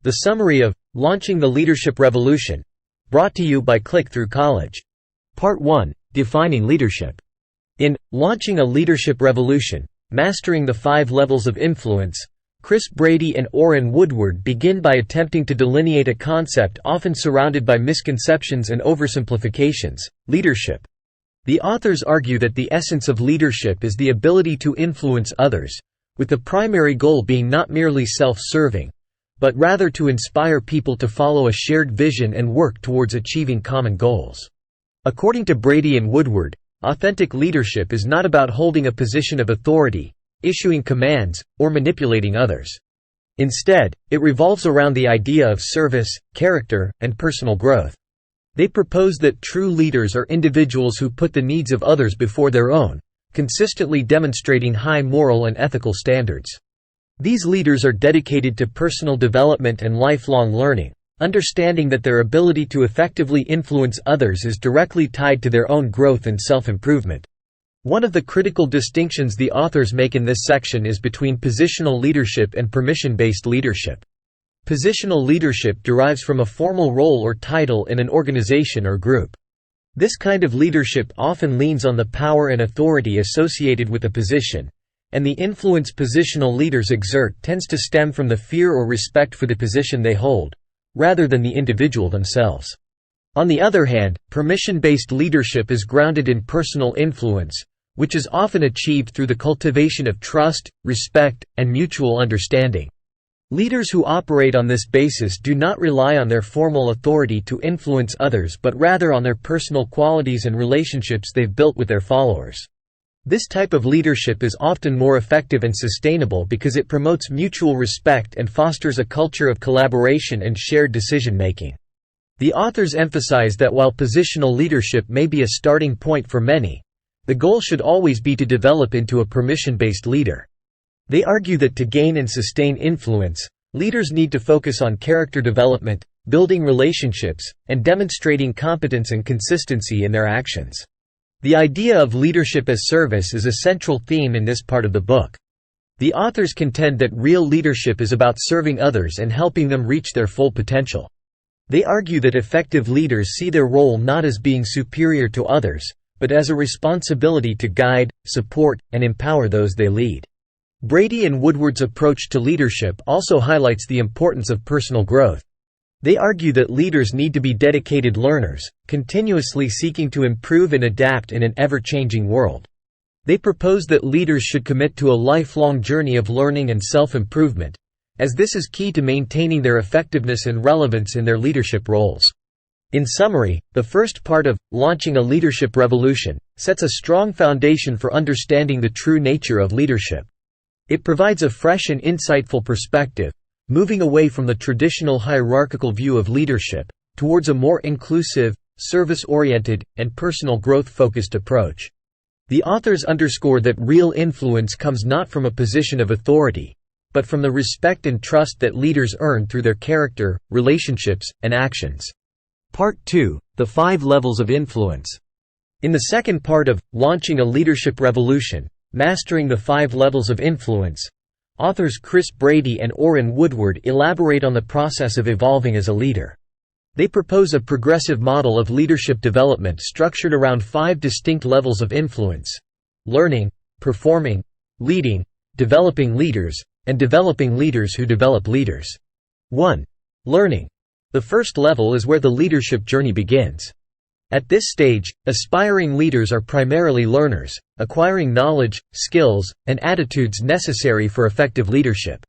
The summary of Launching the Leadership Revolution, brought to you by Click-Through College. Part 1, Defining Leadership. In Launching a Leadership Revolution, Mastering the 5 Levels of Influence, Chris Brady and Orrin Woodward begin by attempting to delineate a concept often surrounded by misconceptions and oversimplifications: leadership. The authors argue that the essence of leadership is the ability to influence others, with the primary goal being not merely self-serving, but rather to inspire people to follow a shared vision and work towards achieving common goals. According to Brady and Woodward, authentic leadership is not about holding a position of authority, issuing commands, or manipulating others. Instead, it revolves around the idea of service, character, and personal growth. They propose that true leaders are individuals who put the needs of others before their own, consistently demonstrating high moral and ethical standards. These leaders are dedicated to personal development and lifelong learning, understanding that their ability to effectively influence others is directly tied to their own growth and self-improvement. One of the critical distinctions the authors make in this section is between positional leadership and permission-based leadership. Positional leadership derives from a formal role or title in an organization or group. This kind of leadership often leans on the power and authority associated with a position, and the influence positional leaders exert tends to stem from the fear or respect for the position they hold, rather than the individual themselves. On the other hand, permission-based leadership is grounded in personal influence, which is often achieved through the cultivation of trust, respect, and mutual understanding. Leaders who operate on this basis do not rely on their formal authority to influence others but rather on their personal qualities and relationships they've built with their followers. This type of leadership is often more effective and sustainable because it promotes mutual respect and fosters a culture of collaboration and shared decision-making. The authors emphasize that while positional leadership may be a starting point for many, the goal should always be to develop into a permission-based leader. They argue that to gain and sustain influence, leaders need to focus on character development, building relationships, and demonstrating competence and consistency in their actions. The idea of leadership as service is a central theme in this part of the book. The authors contend that real leadership is about serving others and helping them reach their full potential. They argue that effective leaders see their role not as being superior to others, but as a responsibility to guide, support, and empower those they lead. Brady and Woodward's approach to leadership also highlights the importance of personal growth. They argue that leaders need to be dedicated learners, continuously seeking to improve and adapt in an ever-changing world. They propose that leaders should commit to a lifelong journey of learning and self-improvement, as this is key to maintaining their effectiveness and relevance in their leadership roles. In summary, the first part of Launching a Leadership Revolution sets a strong foundation for understanding the true nature of leadership. It provides a fresh and insightful perspective, moving away from the traditional hierarchical view of leadership, towards a more inclusive, service-oriented, and personal growth-focused approach. The authors underscore that real influence comes not from a position of authority, but from the respect and trust that leaders earn through their character, relationships, and actions. Part 2, The 5 Levels of Influence. In the second part of Launching a Leadership Revolution, Mastering the 5 Levels of Influence, authors Chris Brady and Orrin Woodward elaborate on the process of evolving as a leader. They propose a progressive model of leadership development structured around 5 distinct levels of influence: learning, performing, leading, developing leaders, and developing leaders who develop leaders. 1. Learning. The first level is where the leadership journey begins. At this stage, aspiring leaders are primarily learners, acquiring knowledge, skills, and attitudes necessary for effective leadership.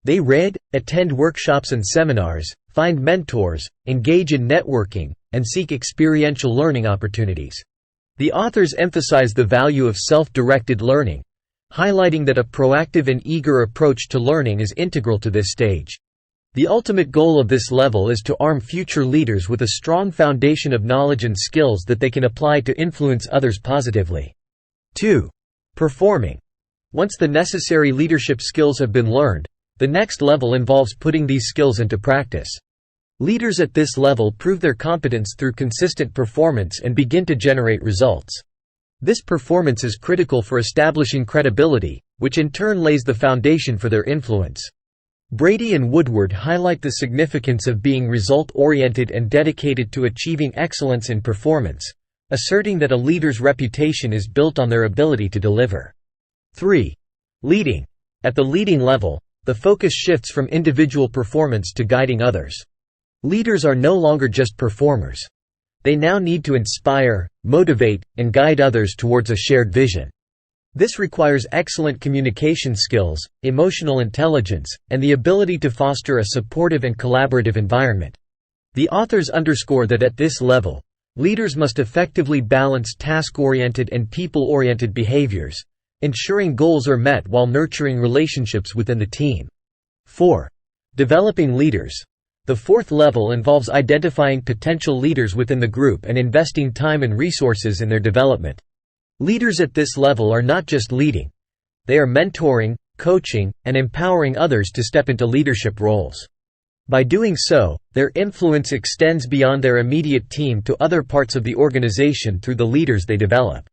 They read, attend workshops and seminars, find mentors, engage in networking, and seek experiential learning opportunities. The authors emphasize the value of self-directed learning, highlighting that a proactive and eager approach to learning is integral to this stage. The ultimate goal of this level is to arm future leaders with a strong foundation of knowledge and skills that they can apply to influence others positively. 2. Performing. Once the necessary leadership skills have been learned, the next level involves putting these skills into practice. Leaders at this level prove their competence through consistent performance and begin to generate results. This performance is critical for establishing credibility, which in turn lays the foundation for their influence. Brady and Woodward highlight the significance of being result-oriented and dedicated to achieving excellence in performance, asserting that a leader's reputation is built on their ability to deliver. 3. Leading. At the leading level, the focus shifts from individual performance to guiding others. Leaders are no longer just performers. They now need to inspire, motivate, and guide others towards a shared vision. This requires excellent communication skills, emotional intelligence, and the ability to foster a supportive and collaborative environment. The authors underscore that at this level, leaders must effectively balance task-oriented and people-oriented behaviors, ensuring goals are met while nurturing relationships within the team. 4. Developing leaders. The fourth level involves identifying potential leaders within the group and investing time and resources in their development. Leaders at this level are not just leading. They are mentoring, coaching, and empowering others to step into leadership roles. By doing so, their influence extends beyond their immediate team to other parts of the organization through the leaders they develop.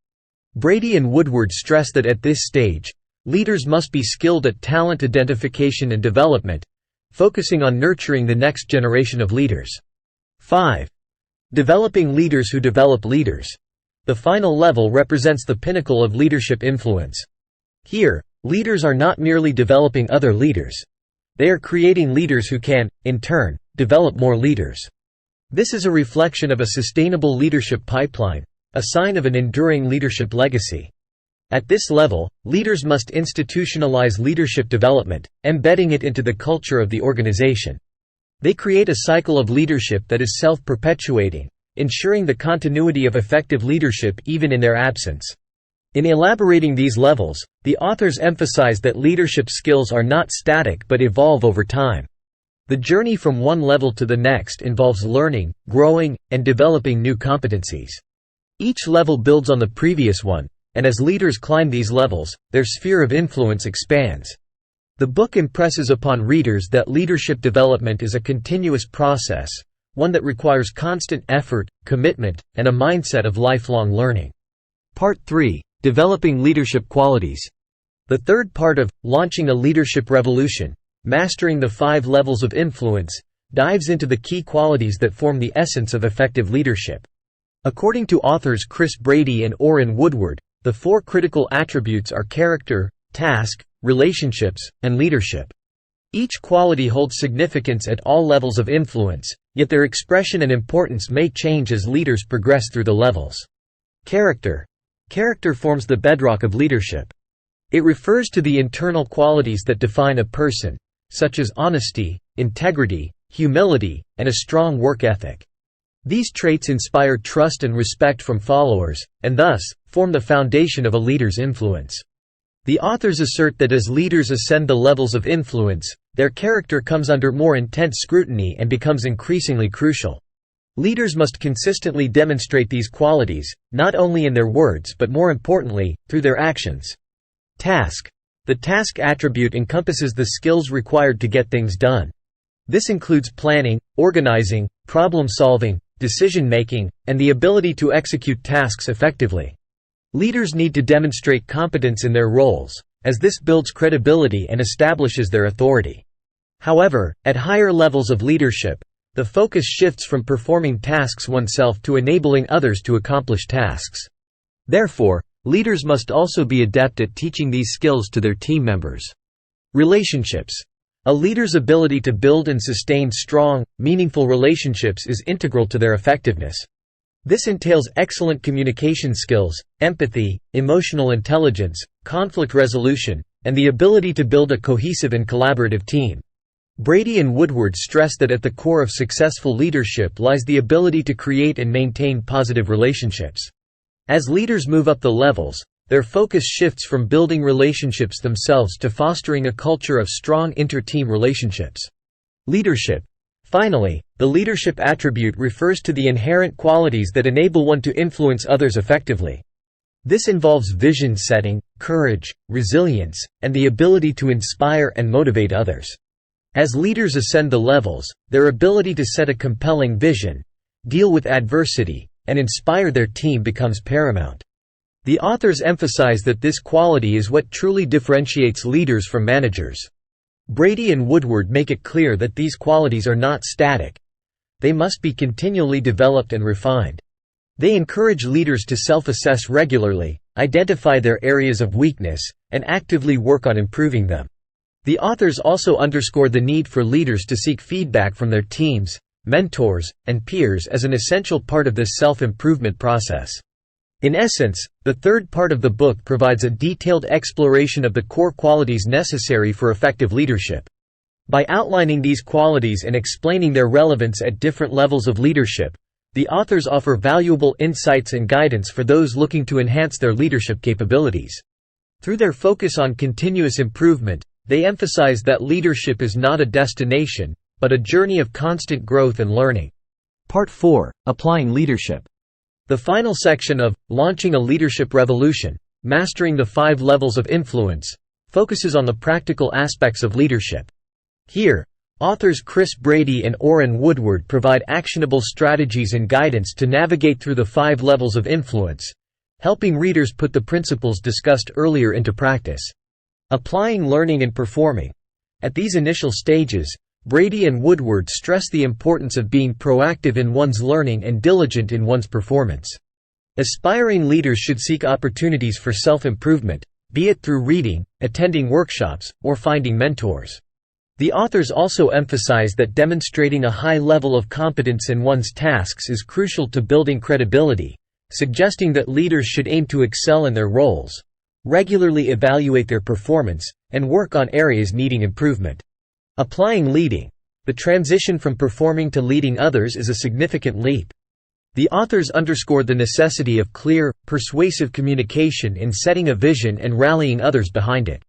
Brady and Woodward stress that at this stage, leaders must be skilled at talent identification and development, focusing on nurturing the next generation of leaders. 5. Developing leaders who develop leaders. The final level represents the pinnacle of leadership influence. Here, leaders are not merely developing other leaders. They are creating leaders who can, in turn, develop more leaders. This is a reflection of a sustainable leadership pipeline, a sign of an enduring leadership legacy. At this level, leaders must institutionalize leadership development, embedding it into the culture of the organization. They create a cycle of leadership that is self-perpetuating, ensuring the continuity of effective leadership even in their absence. In elaborating these levels, the authors emphasize that leadership skills are not static but evolve over time. The journey from one level to the next involves learning, growing, and developing new competencies. Each level builds on the previous one, and as leaders climb these levels, their sphere of influence expands. The book impresses upon readers that leadership development is a continuous process, one that requires constant effort, commitment, and a mindset of lifelong learning. Part 3. Developing leadership qualities. The third part of Launching a Leadership Revolution, Mastering the 5 Levels of Influence, dives into the key qualities that form the essence of effective leadership. According to authors Chris Brady and Orrin Woodward, the 4 critical attributes are character, task, relationships, and leadership. Each quality holds significance at all levels of influence, yet their expression and importance may change as leaders progress through the levels. Character. Character forms the bedrock of leadership. It refers to the internal qualities that define a person, such as honesty, integrity, humility, and a strong work ethic. These traits inspire trust and respect from followers, and thus, form the foundation of a leader's influence. The authors assert that as leaders ascend the levels of influence, their character comes under more intense scrutiny and becomes increasingly crucial. Leaders must consistently demonstrate these qualities, not only in their words but more importantly, through their actions. Task. The task attribute encompasses the skills required to get things done. This includes planning, organizing, problem-solving, decision-making, and the ability to execute tasks effectively. Leaders need to demonstrate competence in their roles, as this builds credibility and establishes their authority. However, at higher levels of leadership, the focus shifts from performing tasks oneself to enabling others to accomplish tasks. Therefore, leaders must also be adept at teaching these skills to their team members. Relationships. A leader's ability to build and sustain strong, meaningful relationships is integral to their effectiveness. This entails excellent communication skills, empathy, emotional intelligence, conflict resolution, and the ability to build a cohesive and collaborative team. Brady and Woodward stress that at the core of successful leadership lies the ability to create and maintain positive relationships. As leaders move up the levels, their focus shifts from building relationships themselves to fostering a culture of strong inter-team relationships. Leadership. Finally, the leadership attribute refers to the inherent qualities that enable one to influence others effectively. This involves vision setting, courage, resilience, and the ability to inspire and motivate others. As leaders ascend the levels, their ability to set a compelling vision, deal with adversity, and inspire their team becomes paramount. The authors emphasize that this quality is what truly differentiates leaders from managers. Brady and Woodward make it clear that these qualities are not static. They must be continually developed and refined. They encourage leaders to self-assess regularly, identify their areas of weakness, and actively work on improving them. The authors also underscore the need for leaders to seek feedback from their teams, mentors, and peers as an essential part of this self-improvement process. In essence, the third part of the book provides a detailed exploration of the core qualities necessary for effective leadership. By outlining these qualities and explaining their relevance at different levels of leadership, the authors offer valuable insights and guidance for those looking to enhance their leadership capabilities. Through their focus on continuous improvement, they emphasize that leadership is not a destination, but a journey of constant growth and learning. Part 4: Applying Leadership. The final section of Launching a Leadership Revolution, Mastering the 5 Levels of Influence, focuses on the practical aspects of leadership. Here, authors Chris Brady and Orrin Woodward provide actionable strategies and guidance to navigate through the 5 levels of influence, helping readers put the principles discussed earlier into practice. Applying, learning, and performing. At these initial stages, Brady and Woodward stress the importance of being proactive in one's learning and diligent in one's performance. Aspiring leaders should seek opportunities for self-improvement, be it through reading, attending workshops, or finding mentors. The authors also emphasize that demonstrating a high level of competence in one's tasks is crucial to building credibility, suggesting that leaders should aim to excel in their roles, regularly evaluate their performance, and work on areas needing improvement. Applying leading. The transition from performing to leading others is a significant leap. The authors underscore the necessity of clear, persuasive communication in setting a vision and rallying others behind it.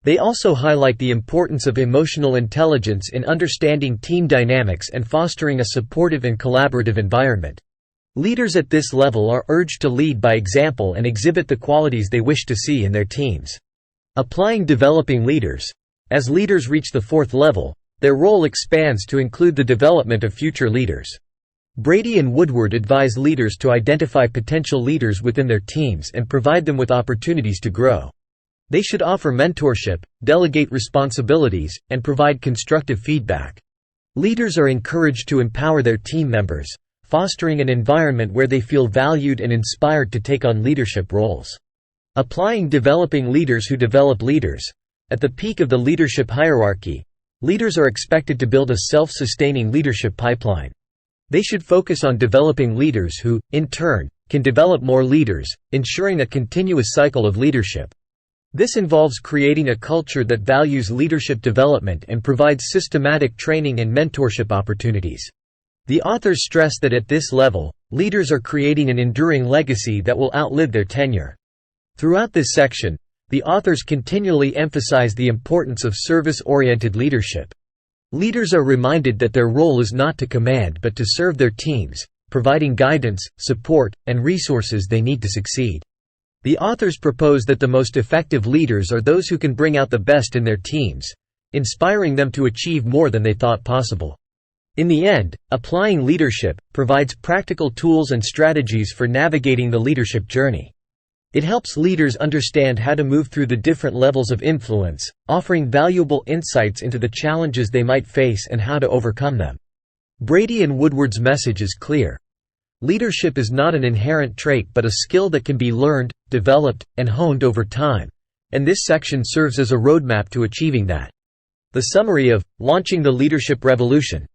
They also highlight the importance of emotional intelligence in understanding team dynamics and fostering a supportive and collaborative environment. Leaders at this level are urged to lead by example and exhibit the qualities they wish to see in their teams. Applying developing leaders. As leaders reach the 4th level, their role expands to include the development of future leaders. Brady and Woodward advise leaders to identify potential leaders within their teams and provide them with opportunities to grow. They should offer mentorship, delegate responsibilities, and provide constructive feedback. Leaders are encouraged to empower their team members, fostering an environment where they feel valued and inspired to take on leadership roles. Applying developing leaders who develop leaders. At the peak of the leadership hierarchy, leaders are expected to build a self-sustaining leadership pipeline. They should focus on developing leaders who, in turn, can develop more leaders, ensuring a continuous cycle of leadership. This involves creating a culture that values leadership development and provides systematic training and mentorship opportunities. The authors stress that at this level, leaders are creating an enduring legacy that will outlive their tenure. Throughout this section, the authors continually emphasize the importance of service-oriented leadership. Leaders are reminded that their role is not to command but to serve their teams, providing guidance, support, and resources they need to succeed. The authors propose that the most effective leaders are those who can bring out the best in their teams, inspiring them to achieve more than they thought possible. In the end, applying leadership provides practical tools and strategies for navigating the leadership journey. It helps leaders understand how to move through the different levels of influence, offering valuable insights into the challenges they might face and how to overcome them. Brady and Woodward's message is clear. Leadership is not an inherent trait but a skill that can be learned, developed, and honed over time, and this section serves as a roadmap to achieving that. The summary of Launching the Leadership Revolution.